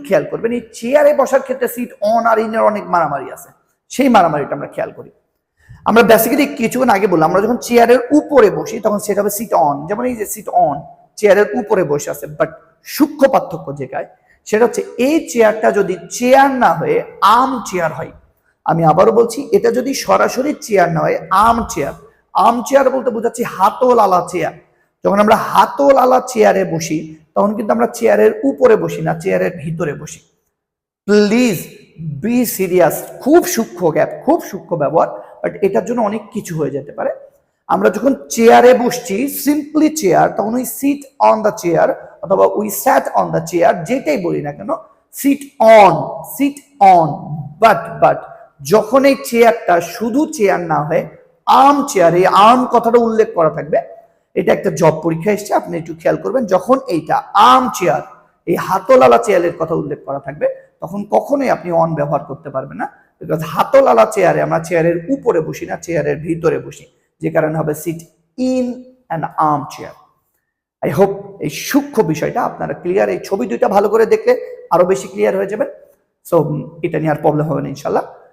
খেয়াল করবেন এই চেয়ারে বসার ক্ষেত্রে সিট অন আর ইনের অনেক মারামারি আছে, সেই মারামারিটা আমরা খেয়াল করি। আমরা বেসিক্যালি কিছুক্ষণ আগে বললাম আমরা যখন চেয়ারের উপরে বসি তখন সেটা হবে সিট অন, যেমন এই যে সিট অন চেয়ারের উপরে বসে আছে, বাট সূক্ষ্ম পার্থক্য যেটায় সেটা হচ্ছে এই চেয়ারটা যদি চেয়ার না হয়ে আর্ম চেয়ার হয়, আমি আবারও বলছি এটা যদি সরাসরি চেয়ার না হয় আর্ম চেয়ার, আর্ম চেয়ার বলতে বোঝাচ্ছি হাতল আলা চেয়ার। যখন আমরা হাতল আলা চেয়ারে বসি তখন কিন্তু আমরা চেয়ারের উপরে বসি না, চেয়ারের ভিতরে বসি। প্লিজ বি সিরিয়াস, খুব সূক্ষ্ম গ্যাপ, খুব সূক্ষ্ম ব্যবহার, বাট এটার জন্য অনেক কিছু হয়ে যেতে পারে। আমরা যখন চেয়ারে বসছি সিম্পলি চেয়ার, তখন ওই সিট অন দ্য চেয়ার অথবা we sat on the chair যেটাই বলি না কেন sit on, sit on. But যখন এই চেয়ারটা শুধু চেয়ার না হয়ে আর্ম চেয়ার, এই আর্ম কথাটা উল্লেখ করা থাকবে, এটা একটা জব পরীক্ষা এসছে আপনি একটু খেয়াল করবেন, যখন এইটা আর্ম চেয়ার এই হাতলালা চেয়ারের কথা উল্লেখ করা থাকবে তখন কখনোই আপনি অন ব্যবহার করতে পারবেন না, বিকজ হাতলালা চেয়ারে আমরা চেয়ারের উপরে বসি না, চেয়ারের ভিতরে বসি, যে কারণে হবে sit in an armchair. I hope এই সূক্ষ্ম বিষয়টা আপনারা ক্লিয়ার, এই ছবি দুইটা ভালো করে দেখলে আরো বেশি ক্লিয়ার হয়ে যাবেন। সো এটা নিয়ে আর প্রবলেম হবে না ইনশাল্লাহ।